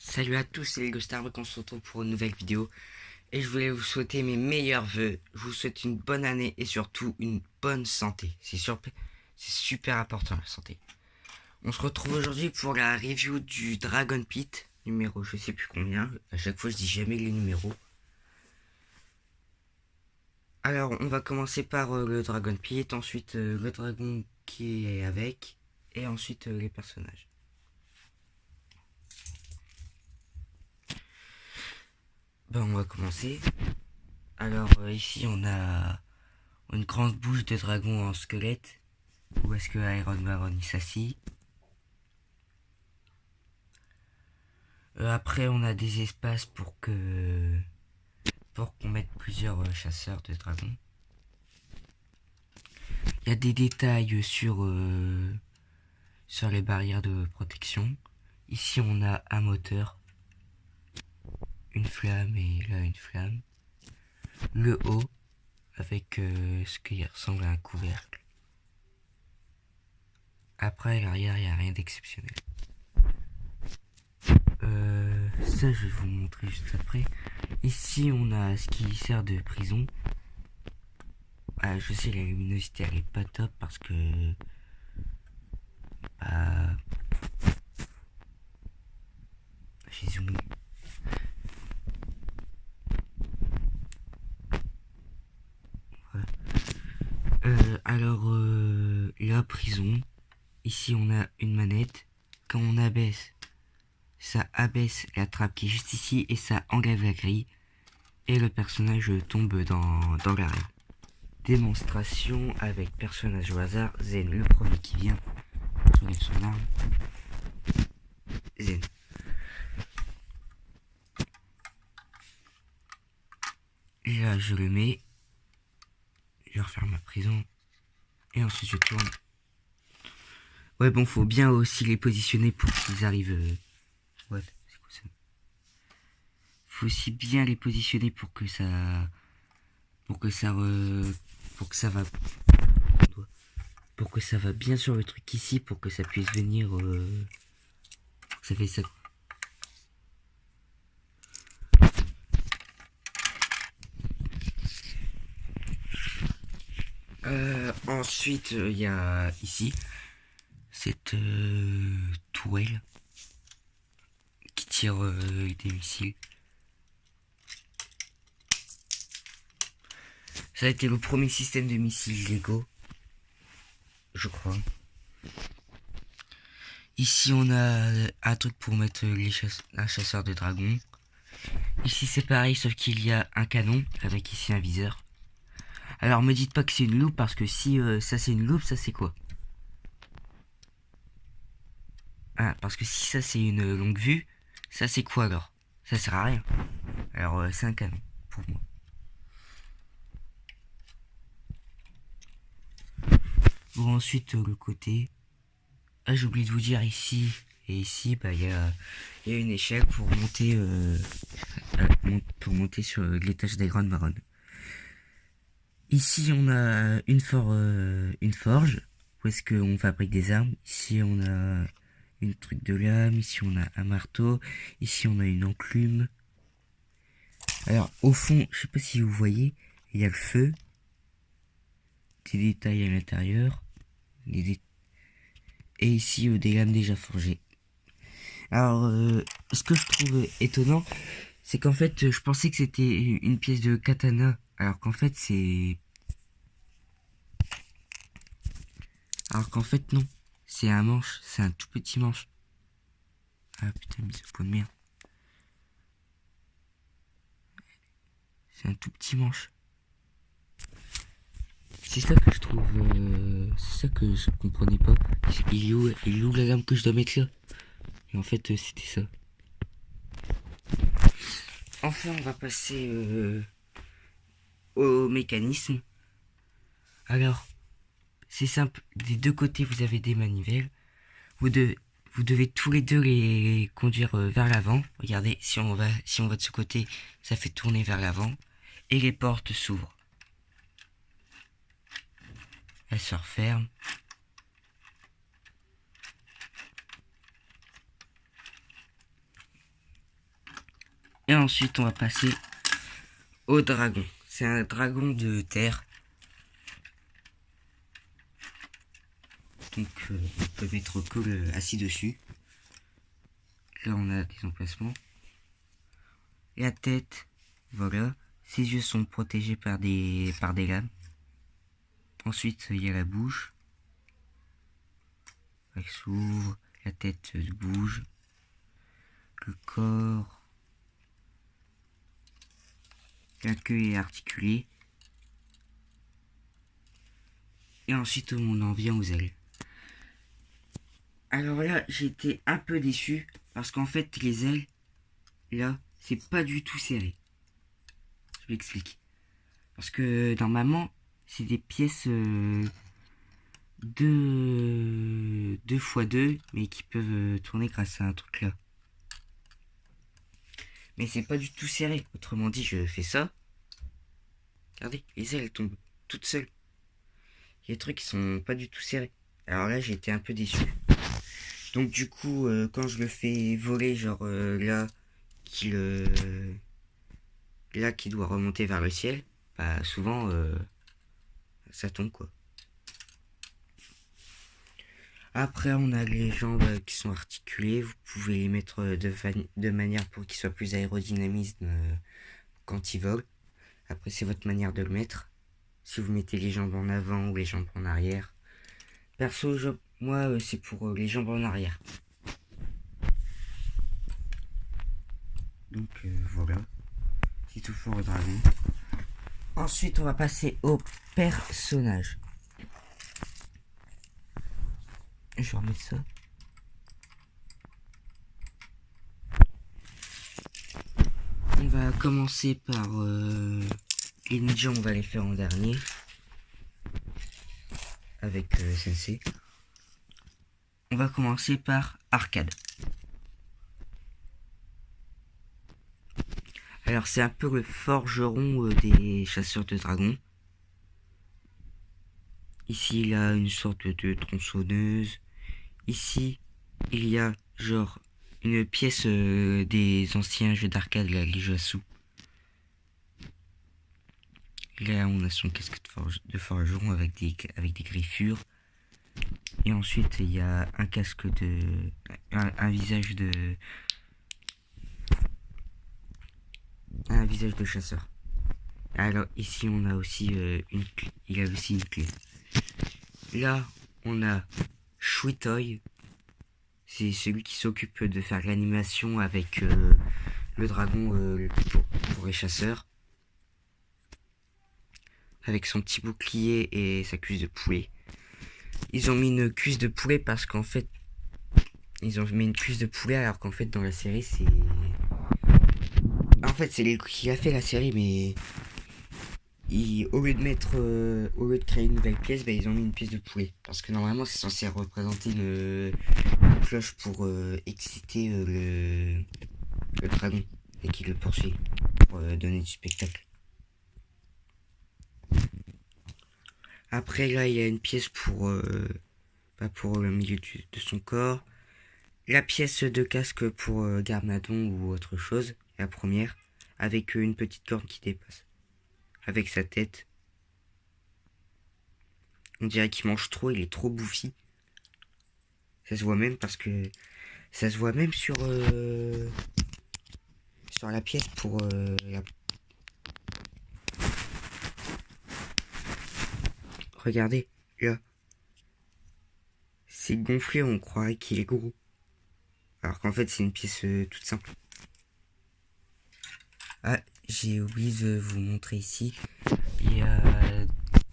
Salut à tous, c'est Lego Starbucks, on se retrouve pour une nouvelle vidéo et je voulais vous souhaiter mes meilleurs vœux. Je vous souhaite une bonne année et surtout une bonne santé. C'est super important la santé. On se retrouve aujourd'hui pour la review du Dragon Pit, numéro je sais plus combien. À chaque fois je dis jamais les numéros. Alors on va commencer par le Dragon Pit, ensuite le dragon qui est avec et ensuite les personnages. On va commencer. Alors ici on a une grande bouche de dragon en squelette. Où est-ce que Iron Baron il s'assit. Après on a des espaces pour qu'on mette plusieurs chasseurs de dragons. Il y a des détails sur les barrières de protection. Ici on a un moteur, une flamme et là une flamme. Le haut avec ce qui ressemble à un couvercle. Après à l'arrière il n'y a rien d'exceptionnel. Ça je vais vous montrer juste après. Ici on a ce qui sert de prison. Je sais la luminosité elle est pas top parce que j'ai zoomé. Voilà. La prison. Ici on a une manette. Quand on abaisse, ça abaisse la trappe qui est juste ici et ça enlève la grille. Et le personnage tombe dans l'arène. Démonstration avec personnage au hasard. Zen, le premier qui vient. J'enlève son arme. Zen. Et là je le mets. Je referme ma prison. Et ensuite je tourne. Ouais bon faut bien aussi les positionner pour qu'ils arrivent. Ouais, c'est quoi ça? Faut aussi bien les positionner pour que ça. Pour que ça va. Pour que ça va bien sur le truc ici, pour que ça puisse venir. Ça fait ça. Ensuite, il y a ici cette tourelle qui tire des missiles. Ça a été le premier système de missiles Lego, je crois. Ici, on a un truc pour mettre un chasseur de dragons. Ici, c'est pareil, sauf qu'il y a un canon avec ici un viseur. Alors, me dites pas que c'est une loupe, parce que si ça c'est une loupe, ça c'est quoi? Ah, parce que si ça c'est une longue vue, ça c'est quoi alors? Ça sert à rien. Alors, c'est un canon, pour moi. Bon, ensuite, le côté. Ah, j'ai oublié de vous dire ici et ici, il y a une échelle pour monter sur l'étage d'Iron Baron. Ici, on a une forge où est-ce qu'on fabrique des armes. Ici, on a une truc de lame. Ici, on a un marteau. Ici, on a une enclume. Alors, au fond, je sais pas si vous voyez, il y a le feu, des détails à l'intérieur, et ici, des lames déjà forgées. Alors, ce que je trouve étonnant, c'est qu'en fait, je pensais que c'était une pièce de katana, alors qu'en fait, non. C'est un manche, c'est un tout petit manche. Ah putain, mais ce pot de merde. C'est un tout petit manche. C'est ça que je trouve. C'est ça que je comprenais pas. Il est où la lame que je dois mettre là? Et en fait, c'était ça. Enfin, on va passer au mécanisme. Alors, c'est simple. Des deux côtés, vous avez des manivelles. Vous devez tous les deux les conduire vers l'avant. Regardez, si on va de ce côté, ça fait tourner vers l'avant. Et les portes s'ouvrent. Elles se referment. Et ensuite, on va passer au dragon. C'est un dragon de terre. Donc, on peut mettre Cole assis dessus. Là, on a des emplacements. La tête, voilà. Ses yeux sont protégés par des lames. Ensuite, il y a la bouche. Elle s'ouvre, la tête bouge. Le corps. La queue est articulée. Et ensuite, on en vient aux ailes. Alors là, j'étais un peu déçu. Parce qu'en fait, les ailes, là, c'est pas du tout serré. Je m'explique. Parce que normalement, c'est des pièces 2x2, mais qui peuvent tourner grâce à un truc là. Mais c'est pas du tout serré. Autrement dit, je fais ça. Regardez, les ailes tombent toutes seules. Il y a des trucs qui sont pas du tout serrés. Alors là, j'ai été un peu déçu. Donc du coup, quand je le fais voler, genre là, qui doit remonter vers le ciel, bah souvent, ça tombe quoi. Après, on a les jambes qui sont articulées. Vous pouvez les mettre de manière pour qu'ils soient plus aérodynamistes quand ils volent. Après, c'est votre manière de le mettre. Si vous mettez les jambes en avant ou les jambes en arrière. Perso, moi, c'est pour les jambes en arrière. Donc, voilà. C'est tout pour le dragon. Ensuite, on va passer au personnage. Je vais remettre ça. On va commencer par les ninjas, on va les faire en dernier. Avec Sensei. On va commencer par Arcade. Alors c'est un peu le forgeron des chasseurs de dragons. Ici il a une sorte de tronçonneuse. Ici il y a genre une pièce des anciens jeux d'arcade, la Lijasu. Là on a son casque de forgeron avec des griffures. Et ensuite il y a un casque un visage de chasseur. Alors ici on a aussi il a aussi une clé. Là on a Shuitoy. C'est celui qui s'occupe de faire l'animation avec le dragon pour les chasseurs. Avec son petit bouclier et sa cuisse de poulet. Ils ont mis une cuisse de poulet parce qu'en fait ils ont mis une cuisse de poulet alors qu'en fait dans la série c'est... En fait c'est lui qui a fait la série mais... au lieu de créer une nouvelle pièce, bah, ils ont mis une pièce de poulet. Parce que normalement c'est censé représenter une cloche pour exciter le dragon et qui le poursuit pour donner du spectacle. Après là il y a une pièce pour le milieu de son corps. La pièce de casque pour Garmadon ou autre chose. La première. Avec une petite corne qui dépasse. Avec sa tête. On dirait qu'il mange trop, il est trop bouffi. Ça se voit même parce que... Ça se voit même sur la pièce pour Regardez, là. C'est gonflé, on croirait qu'il est gros. Alors qu'en fait, c'est une pièce toute simple. Ah, j'ai oublié de vous montrer ici. Il y a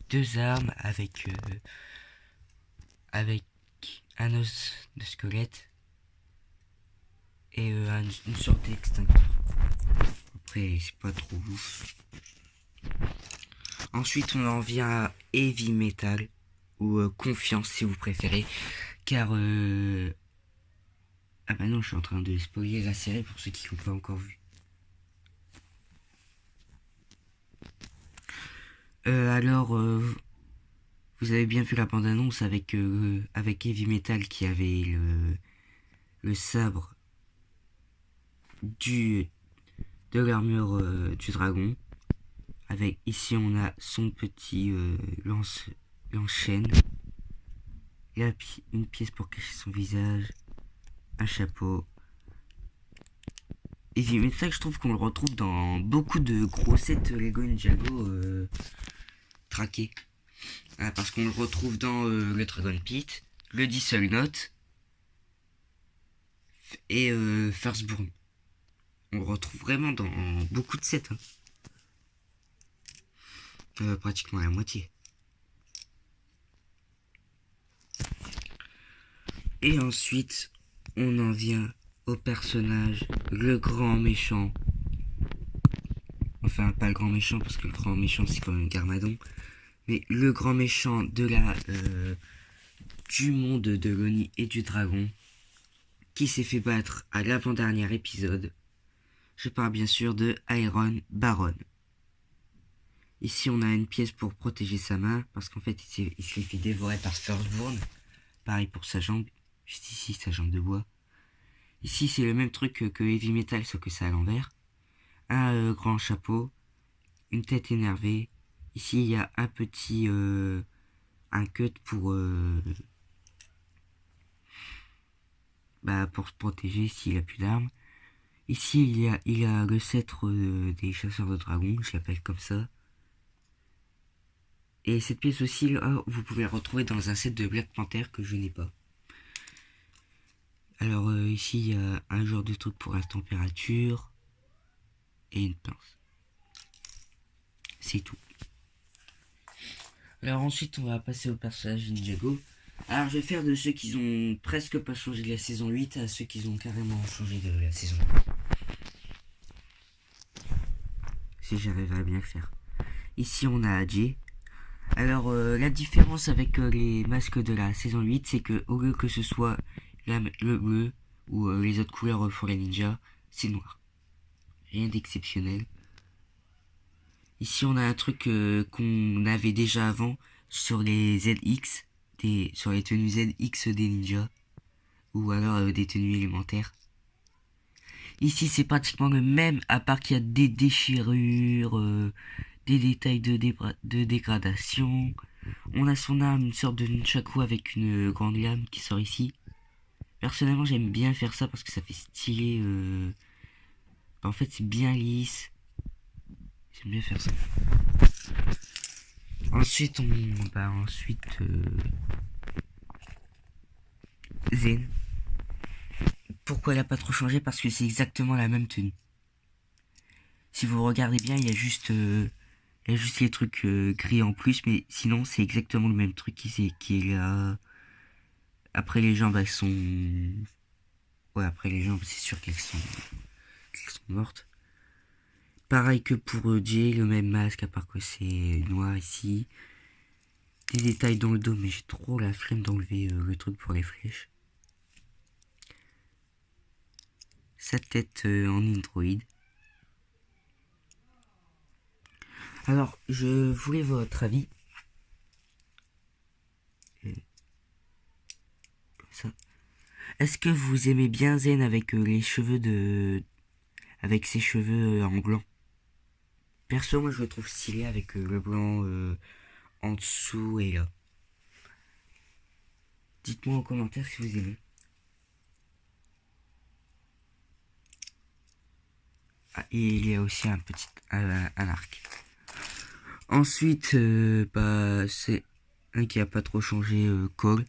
deux armes avec un os de squelette et une sorte d'extincteur. Après, c'est pas trop ouf. Ensuite, on en vient à Heavy Metal ou Confiance si vous préférez, car ah bah non, je suis en train de spoiler la série pour ceux qui l'ont pas encore vue. Alors, vous avez bien vu la bande-annonce avec Heavy Metal qui avait le sabre de de l'armure du dragon. Avec ici on a son petit lance-chaîne. Une pièce pour cacher son visage. Un chapeau. Et ça, je trouve qu'on le retrouve dans beaucoup de gros sets Lego Ninjago traqués. Parce qu'on le retrouve dans le Dragon Pit, le Diesel Note et Firstborn. On le retrouve vraiment dans beaucoup de sets. Pratiquement la moitié. Et ensuite, on en vient au personnage, le grand méchant. Enfin, pas le grand méchant, parce que le grand méchant, c'est quand même Garmadon. Mais le grand méchant de du monde de l'Oni et du dragon, qui s'est fait battre à l'avant-dernier épisode. Je parle bien sûr de Iron Baron. Ici, on a une pièce pour protéger sa main, parce qu'en fait, il se l'est fait dévorer par Firstborn. Pareil pour sa jambe, juste ici, sa jambe de bois. Ici, c'est le même truc que Heavy Metal, sauf que c'est à l'envers. Un grand chapeau, une tête énervée. Ici, il y a un petit... un cut pour se protéger s'il a plus d'armes. Ici, il y a le sceptre des chasseurs de dragons, je l'appelle comme ça. Et cette pièce aussi, là, vous pouvez la retrouver dans un set de Black Panther que je n'ai pas. Alors ici, il y a un genre de truc pour la température et une pince. C'est tout. Alors ensuite, on va passer au personnage Ninjago. Alors je vais faire de ceux qui ont presque pas changé de la saison 8 à ceux qui ont carrément changé de la saison 8. Si j'arriverai à bien le faire. Ici on a Adji. Alors la différence avec les masques de la saison 8, c'est que au lieu que ce soit le bleu ou les autres couleurs pour les ninjas, c'est noir. Rien d'exceptionnel. Ici on a un truc qu'on avait déjà avant sur les ZX, sur les tenues ZX des ninjas, ou alors des tenues élémentaires. Ici c'est pratiquement le même, à part qu'il y a des déchirures, des détails de dégradation. On a son arme, une sorte de nunchaku avec une grande lame qui sort ici. Personnellement j'aime bien faire ça parce que ça fait stylé. En fait c'est bien lisse. J'aime bien faire ça. Ensuite Zen. Pourquoi elle a pas trop changé? Parce que c'est exactement la même tenue. Si vous regardez bien, il y a juste les trucs gris en plus, mais sinon c'est exactement le même truc qui est là. Après les jambes, elles sont... Ouais, après les jambes, c'est sûr qu'elles sont mortes. Pareil que pour Jay, le même masque, à part que c'est noir ici. Des détails dans le dos, mais j'ai trop la flemme d'enlever le truc pour les flèches. Sa tête en Android. Alors, je voulais votre avis. Comme ça. Est-ce que vous aimez bien Zen avec les cheveux avec ses cheveux en blanc? Perso, moi je le trouve stylé avec le blanc en dessous et là. Dites-moi en commentaire si vous aimez. Ah, et il y a aussi un petit un arc. Ensuite, c'est un qui a pas trop changé, Cole.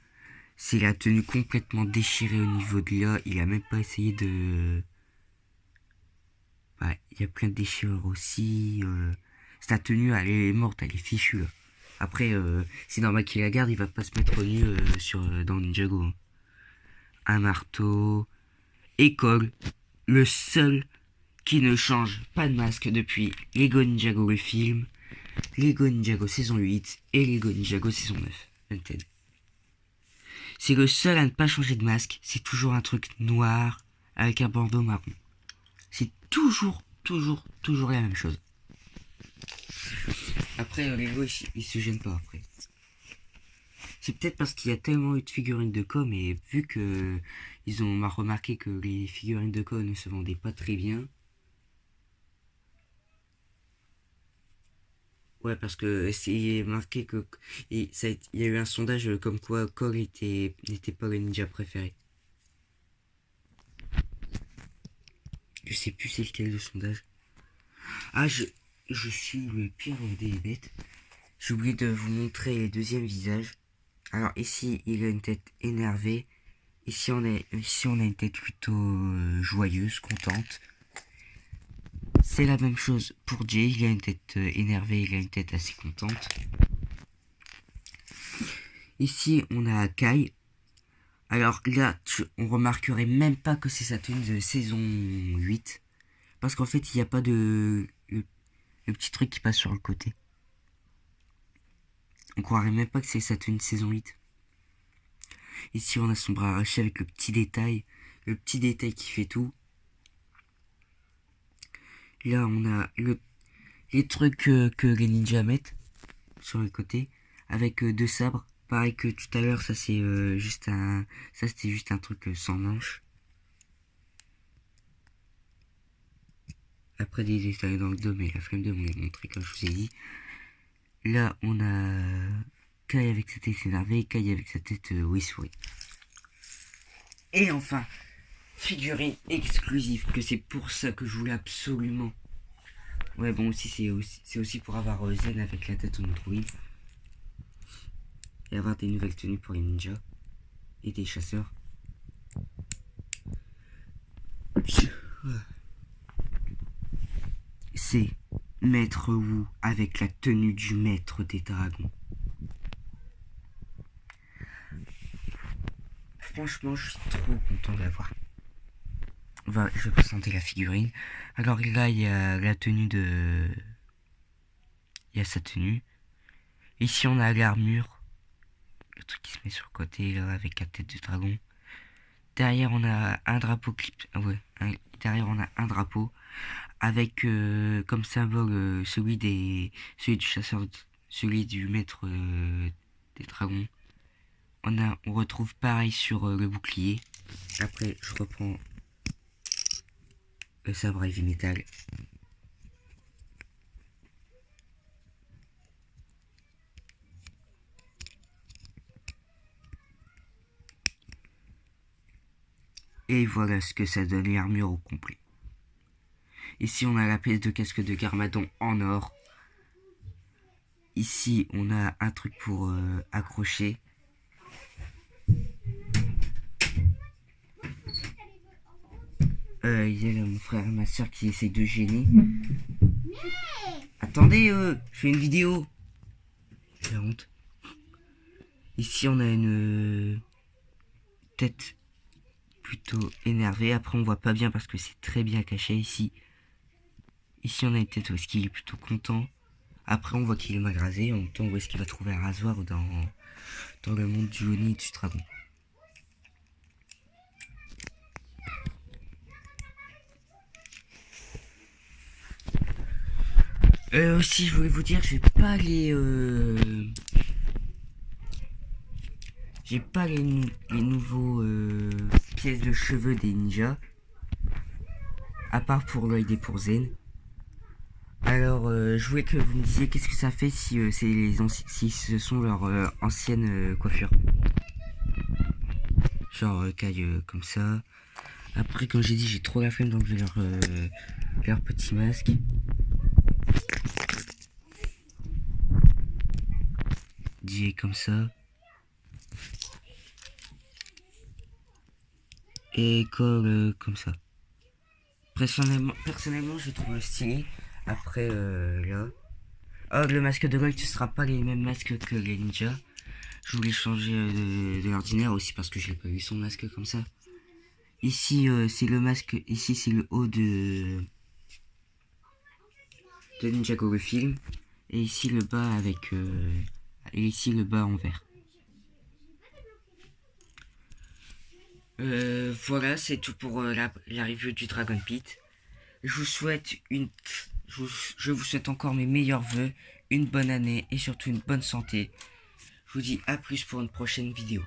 C'est la tenue complètement déchirée au niveau de là. Il a même pas essayé de... il y a plein de déchirures aussi. Sa tenue, elle est morte, elle est fichue là. Après, c'est normal qu'il la garde, il va pas se mettre nu dans Ninjago. Un marteau. Et Cole, le seul qui ne change pas de masque depuis Lego Ninjago le film, Lego Ninjago saison 8 et Lego Ninjago saison 9. Unted. C'est le seul à ne pas changer de masque, c'est toujours un truc noir avec un bandeau marron. C'est toujours la même chose. Après, Lego, il se gêne pas après. C'est peut-être parce qu'il y a tellement eu de figurines de com et vu que ils ont remarqué que les figurines de com ne se vendaient pas très bien, Ouais, parce que c'est marqué que et ça il y a eu un sondage comme quoi Cole n'était pas le ninja préféré. Je sais plus c'est lequel le sondage. Ah, je suis le pire des bêtes. J'ai oublié de vous montrer le deuxième visage. Alors ici, il a une tête énervée. Ici on a une tête plutôt joyeuse, contente. C'est la même chose pour Jay. Il a une tête énervée, il a une tête assez contente. Ici, on a Kai. Alors là, on remarquerait même pas que c'est sa tenue de saison 8. Parce qu'en fait, il n'y a pas le petit truc qui passe sur le côté. On croirait même pas que c'est sa tenue de saison 8. Ici, on a son bras arraché avec le petit détail. Le petit détail qui fait tout. Là, on a les trucs que les ninjas mettent sur le côté. Avec deux sabres. Pareil que tout à l'heure, ça c'est juste un... Ça c'était juste un truc sans manche. Après des détails dans le dos, mais la flemme de me les montrer comme je vous ai dit. Là, on a Kai avec sa tête énervée, Kai avec sa tête oui souris. Et enfin, figurine exclusive, que c'est pour ça que je voulais absolument. Ouais, bon, aussi c'est aussi pour avoir Zen avec la tête en Android. Et avoir des nouvelles tenues pour les ninjas et des chasseurs. C'est Maître Wu avec la tenue du maître des dragons. Franchement, je suis trop content de l'avoir. Je vais présenter la figurine. Alors là, il y a la tenue de... Il y a sa tenue. Ici, on a l'armure. Le truc qui se met sur le côté, là, avec la tête de dragon. Derrière, on a un drapeau clip. Ah ouais, derrière, on a un drapeau. Avec comme symbole celui du chasseur, celui du maître des dragons. On retrouve pareil sur le bouclier. Après, je reprends le sabre heavy metal. Et voilà ce que ça donne, l'armure au complet. Ici, on a la pièce de casque de Garmadon en or. Ici, on a un truc pour accrocher. Il y a mon frère et ma soeur qui essayent de gêner. Attendez, je fais une vidéo. J'ai honte. Ici, on a une tête plutôt énervée. Après, on voit pas bien parce que c'est très bien caché ici. Ici, on a une tête où est-ce qu'il est plutôt content. Après, on voit qu'il est mal rasé. En même temps, où est-ce qu'il va trouver un rasoir dans le monde du Oni et du dragon. Aussi, je voulais vous dire, j'ai pas les nouveaux pièces de cheveux des ninjas. À part pour Lloyd et pour Zen. Alors, je voulais que vous me disiez qu'est-ce que ça fait si, si ce sont leurs anciennes coiffures. Genre, caille comme ça. Après, comme j'ai dit, j'ai trop la flemme d'enlever leur petit masque. Dit comme ça. Et comme ça. Personnellement, je trouve stylé. Après, là. Oh, le masque de Lloyd, ce sera pas les mêmes masques que les ninjas. Je voulais changer de l'ordinaire aussi parce que je n'ai pas vu son masque comme ça. Ici, c'est le masque. Ici, c'est le haut de Ninjago le film. Et ici, le bas avec... et ici, le bas en vert. Voilà, c'est tout pour la review du Dragon Pit. Je vous souhaite je vous souhaite encore mes meilleurs vœux, une bonne année et surtout une bonne santé. Je vous dis à plus pour une prochaine vidéo.